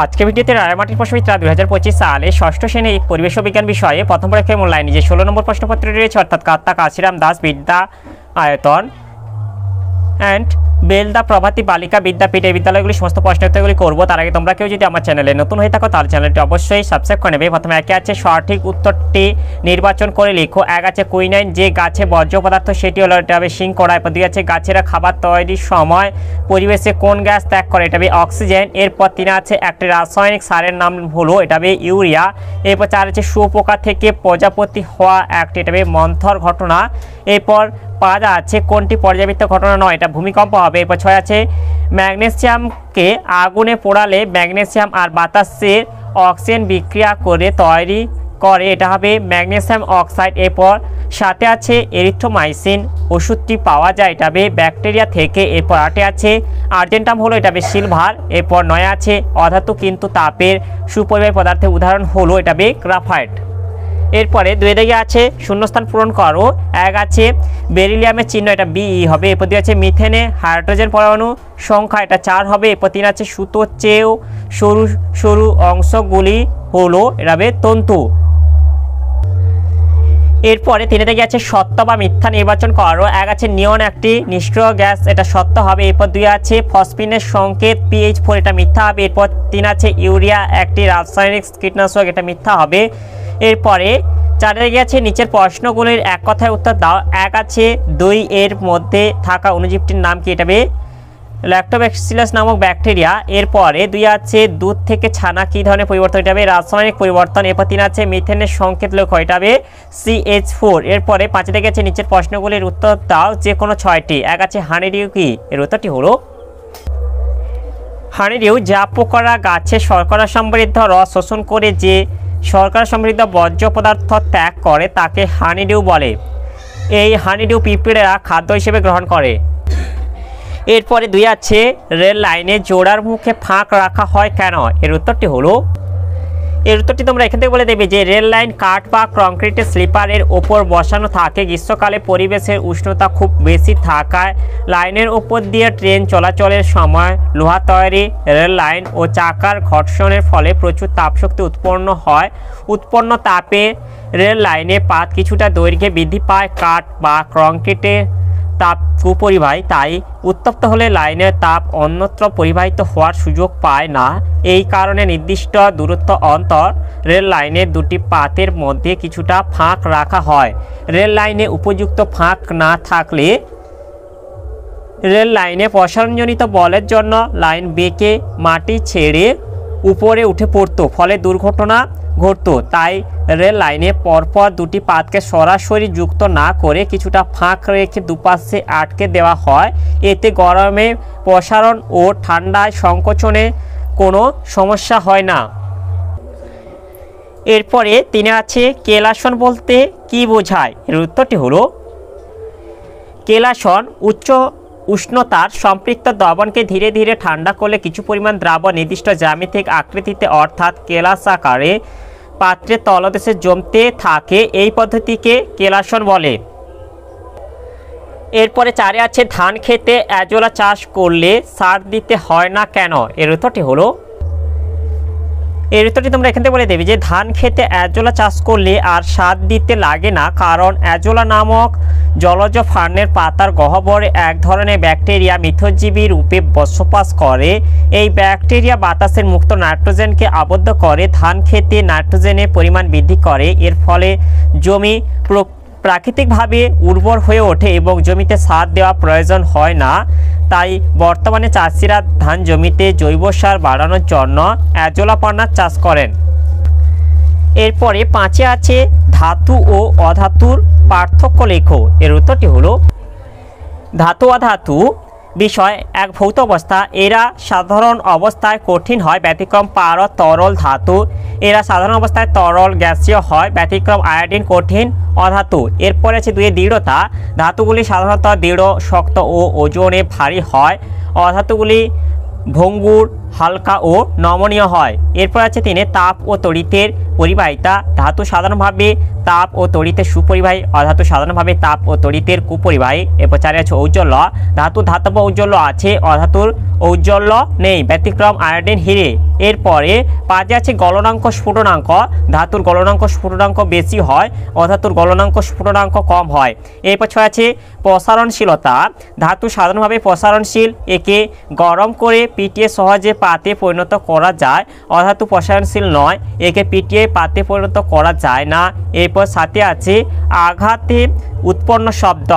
আজকে ভিডিওতে রায়মাটির প্রশ্নবিদ্যা 2025 সালে ষষ্ঠ শ্রেণী পরিবেশ বিজ্ঞান বিষয়ে প্রথম পরীক্ষায় মূল্যায়নে যে 16 নম্বর প্রশ্নপত্র রয়েছে অর্থাৎ কাত্তা কাশিরাম দাস বিদ্যা আয়তন অ্যান্ড বেলদা প্রভাতী বালিকা বিদ্যাপীঠ এই বিদ্যালয়গুলি সমস্ত প্রশ্নোত্তরগুলি করবো। তার আগে তোমরা কেউ যদি আমার চ্যানেলে নতুন হয়ে থাকো তাহলে চ্যানেলটি অবশ্যই সাবস্ক্রাইব করে নেবে। প্রথমে একে আছে সঠিক উত্তরটি নির্বাচন করে লিখো। এক আছে কুইনাইন যে গাছে বর্জ্য পদার্থ সেটি হলো এটা হবে শিংকড়া। এরপর দুই আছে গাছেরা খাবার তৈরির সময় পরিবেশে কোন গ্যাস ত্যাগ করে এটা হবে অক্সিজেন। এরপর তিন আছে একটি রাসায়নিক সারের নাম হলো এটা হবে ইউরিয়া। এরপর চার আছে শুয়োপোকা থেকে প্রজাপতি হওয়া একটি এটা হবে মন্থর ঘটনা। এরপর পাঁচ আছে কোনটি পর্যাবৃত্ত ঘটনা নয় এটা ভূমিকম্প হবে। এরপর ছয় আছে ম্যাগনেসিয়ামকে আগুনে পোড়ালে ম্যাগনেসিয়াম আর বাতাসের অক্সিজেন বিক্রিয়া করে তৈরি করে এটা হবে ম্যাগনেসিয়াম অক্সাইড। এরপর সাথে আছে এরিথ্রোমাইসিন ওষুধটি পাওয়া যায় এটা হবে ব্যাকটেরিয়া থেকে। এরপর আটে আছে আর্জেন্টাম হলো এটা হবে সিলভার। এরপর নয় আছে অধাতু কিন্তু তাপের সুপরিবাহী পদার্থের উদাহরণ হলো এটা হবে গ্রাফাইট। এরপরে দুই দিকে আছে শূন্যস্থান পূরণ করো। এক আছে বেরিলিয়ামের চিহ্ন এটা বিই হবে। এরপর দুই আছে মিথেনে হাইড্রোজেন পরমাণু সংখ্যা এটা 4 হবে। এরপর তিন আছে সুতোর চেয়েও সরু সরু অংশগুলি হলো এটা হবে তন্তু। এরপরে তিনে থেকে আছে সত্য বা মিথ্যা নির্বাচন করো। এক আছে নিয়ন একটি নিষ্ক্রিয় গ্যাস এটা সত্য হবে। এরপর দুই আছে ফসফিনের সংকেত PH4 এটা মিথ্যা হবে। এরপর তিন আছে ইউরিয়া একটি রাসায়নিক কীটনাশক এটা মিথ্যা হবে। এরপরে চারে গেছে নিচের প্রশ্নগুলির এক কথায় উত্তর দাও। এক আছে দই এর মধ্যে থাকা অণুজীবটির নাম কি এটা হবে ল্যাক্টোব্যাসিলাস নামক ব্যাকটেরিয়া। এরপরে দুই আছে দুধ থেকে ছানা কী ধরনের পরিবর্তন এটা হবে রাসায়নিক পরিবর্তন। এরপর তিন আছে মিথেনের সংকেত লেখো এটা হবে CH4। এরপরে পাঁচে থেকে গেছে নিচের প্রশ্নগুলির উত্তর দাও যে কোনো 6টি। এক আছে হানিডিউ কি এর উত্তরটি হলো হানিডিউ যা পোকারা গাছে শর্করা সমৃদ্ধ রস শোষণ করে যে শর্করা সমৃদ্ধ বর্জ্য পদার্থ ত্যাগ করে তাকে হানিডিউ বলে। এই হানিডিউ পিঁপড়েরা খাদ্য হিসেবে গ্রহণ করে। এরপরে দুই আছে রেল লাইনে জোড়ার মুখে ফাঁক রাখা হয় কেন এর উত্তরটি হলো এর উত্তরটি তোমরা এখান থেকে বলে দেবে যে রেল লাইন কাঠ বা কংক্রিটের স্লিপারের ওপর বসানো থাকে। গ্রীষ্মকালে পরিবেশের উষ্ণতা খুব বেশি থাকায় লাইনের ওপর দিয়ে ট্রেন চলাচলের সময় লোহা তৈরি রেল লাইন ও চাকার ঘর্ষণের ফলে প্রচুর তাপশক্তি উৎপন্ন হয়। উৎপন্ন তাপে রেল লাইনে পাত কিছুটা দৈর্ঘ্যে বৃদ্ধি পায়। কাঠ বা কংক্রিটের তাপ কুপরিবাহী তাই উত্তপ্ত হলে লাইনের তাপ অন্যত্র পরিবাহিত হওয়ার সুযোগ পায় না। এই কারণে নির্দিষ্ট দূরত্ব অন্তর রেল লাইনের দুটি পাতের মধ্যে কিছুটা ফাঁক রাখা হয়। রেল লাইনে উপযুক্ত ফাঁক না থাকলে রেল লাইনে প্রসারণজনিত বলের জন্য লাইন বেঁকে মাটি ছেড়ে উপরে উঠে পড়তো ফলে দুর্ঘটনা ঘটতো। তাই রেল লাইনে পরপর দুটি পাতকে সরাসরি যুক্ত না করে কিছুটা ফাঁক রেখে দুপাশে আটকে দেওয়া হয়। এতে গরমে প্রসারণ ও ঠান্ডায় সংকোচনে কোনো সমস্যা হয় না। এরপরে তিনে আছে কেলাসন বলতে কি বোঝায় এর উত্তরটি হলো কেলাসন উচ্চ উষ্ণতার সম্পৃক্ত দ্রবণকে ধীরে ধীরে ঠান্ডা করলে কিছু পরিমাণ দ্রাবণ নির্দিষ্ট জ্যামিতিক আকৃতিতে অর্থাৎ কেলাস আকারে পাত্রের তলদেশে জমতে থাকে। এই পদ্ধতিকে কেলাসন বলে। এরপরে চারে আছে ধান খেতে অ্যাজোলা চাষ করলে সার দিতে হয় না কেন এর উত্তরটি হলো এর উত্তরটি তোমরা এখান থেকে বলে দেবে যে ধান খেতে অ্যাজোলা চাষ করলে আর সার দিতে লাগে না কারণ অ্যাজোলা নামক জলজ ফার্নের পাতার গহ্বরে এক ধরনের ব্যাকটেরিয়া মিথজীবী রূপে বসবাস করে। এই ব্যাকটেরিয়া বাতাসের মুক্ত নাইট্রোজেনকে আবদ্ধ করে ধান খেতে নাইট্রোজেনের পরিমাণ বৃদ্ধি করে। এর ফলে জমি প্রাকৃতিকভাবে উর্বর হয়ে ওঠে এবং জমিতে সার দেওয়া প্রয়োজন হয় না। তাই বর্তমানে চাষিরা ধান জমিতে জৈব সার বাড়ানোর জন্য অ্যাজোলা পান্নার চাষ করেন। এরপরে পাঁচে আছে ধাতু ও অধাতুর পার্থক্য লেখো এর উত্তরটি হলো ধাতু অধাতু বিষয় এক ভৌত অবস্থা। এরা সাধারণ অবস্থায় কঠিন হয় ব্যতিক্রম পারদ তরল ধাতু। এরা সাধারণ অবস্থায় তরল গ্যাসীয় হয় ব্যতিক্রম আয়োডিন কঠিন অধাতু। এরপরে আছে দুই দৃঢ়তা। ধাতুগুলি সাধারণত দৃঢ় শক্ত ও ওজনে ভারী হয়। অধাতুগুলি ভঙ্গুর হালকা ও নমনীয় হয়। এরপর আছে 3 তাপ ও তড়িতের পরিবাহিতা। ধাতু সাধারণভাবে তাপ ও তড়িতের সুপরিবাহী, অধাতু সাধারণভাবে তাপ ও তড়িতের কুপরিবাহী। এরপর 4 আছে ঔজ্জ্বল্য। ধাতু ধাতব ঔজ্জ্বল্য আছে, অধাতুর ঔজ্জ্বল্য নেই, ব্যতিক্রম আয়োডিন, হিরে। এরপরে 5 আছে গলনাঙ্ক স্ফুটনাঙ্ক। ধাতুর গলনাঙ্ক স্ফুটনাঙ্ক বেশি হয়, অধাতুর গলনাঙ্ক স্ফুটনাঙ্ক কম হয়। এরপর 6 আছে প্রসারণশীলতা। ধাতু সাধারণভাবে প্রসারণশীল, একে গরম করে পিটিয়ে সহজে পাতে পরিণত করা যায়। অধাতু প্রসারণশীল নয়, একে পিটিয়ে পাতে পরিণত করা যায় না। এরপর 7 আছে আঘাতে উৎপন্ন শব্দ।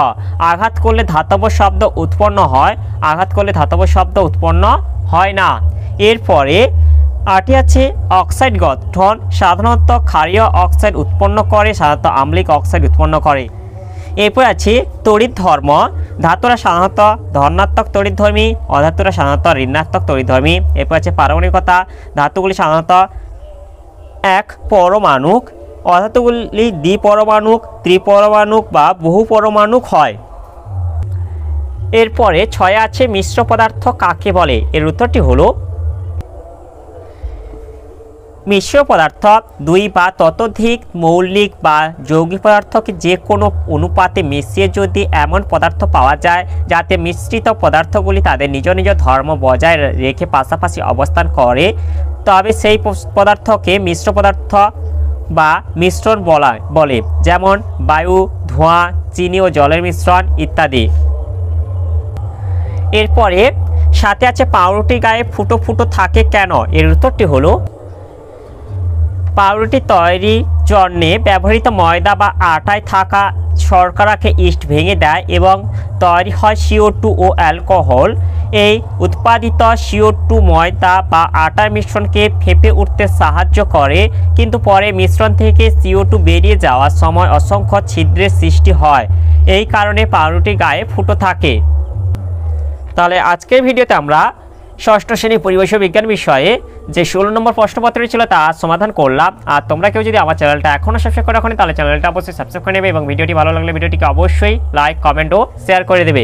আঘাত করলে ধাতব শব্দ উৎপন্ন হয়, আঘাত করলে ধাতব শব্দ উৎপন্ন হয় না। এরপরে 8 আছে অক্সাইড গঠন। সাধারণত ক্ষারীয় অক্সাইড উৎপন্ন করে, সাধারণত আম্লিক অক্সাইড উৎপন্ন করে। এরপর আছে তড়িৎ ধর্ম। ধাতুরা সাধারণত ধনাত্মক তড়িৎধর্মী, অধাতুরা সাধারণত ঋণাত্মক তড়িৎধর্মী। এরপর আছে পারমাণবিকতা। ধাতুগুলি সাধারণত এক পরমাণুক, অধাতুগুলি দ্বিপরমাণুক, ত্রিপরমাণুক বা বহু পরমাণুক হয়। এরপরে 6 আছে মিশ্র পদার্থ কাকে বলে। এর উত্তরটি হলো মিশ্র পদার্থ 2 বা ততোধিক মৌলিক বা যৌগিক পদার্থকে যে কোনো অনুপাতে মিশিয়ে যদি এমন পদার্থ পাওয়া যায় যাতে মিশ্রিত পদার্থগুলি তাদের নিজ নিজ ধর্ম বজায় রেখে পাশাপাশি অবস্থান করে, তবে সেই পদার্থকে মিশ্র পদার্থ বা মিশ্রণ বলে, যেমন বায়ু, ধোঁয়া, চিনি ও জলের মিশ্রণ ইত্যাদি। এরপরে 7 আছে পাউরুটির গায়ে ফুটো ফুটো থাকে কেন। এর উত্তরটি হলো পাউরুটি তৈরির জন্য ব্যবহৃত ময়দা বা আটায় থাকা শর্করাকে ইস্ট ভেঙে দেয় এবং তৈরি হয় CO2 ও অ্যালকোহল। এই উৎপাদিত CO2 ময়দা বা আটার মিশ্রণকে ফেঁপে উঠতে সাহায্য করে, কিন্তু পরে মিশ্রণ থেকে CO2 বেরিয়ে যাওয়ার সময় অসংখ্য ছিদ্রের সৃষ্টি হয়। এই কারণে পাউরুটির গায়ে ফুটো থাকে। তাহলে আজকের ভিডিওতে আমরা ষষ্ঠ শ্রেণী পরিবেশ বিজ্ঞান বিষয়ে যে 16 নম্বর প্রশ্নপত্রটি ছিল তা সমাধান করলাম। আর তোমরা কেউ যদি আমার চ্যানেলটা এখনও সাবস্ক্রাইব করে রাখো তাহলে চ্যানেলটা অবশ্যই সাবস্ক্রাইব করে নেবে এবং ভিডিওটি ভালো লাগলে ভিডিওটিকে অবশ্যই লাইক, কমেন্ট ও শেয়ার করে দেবে।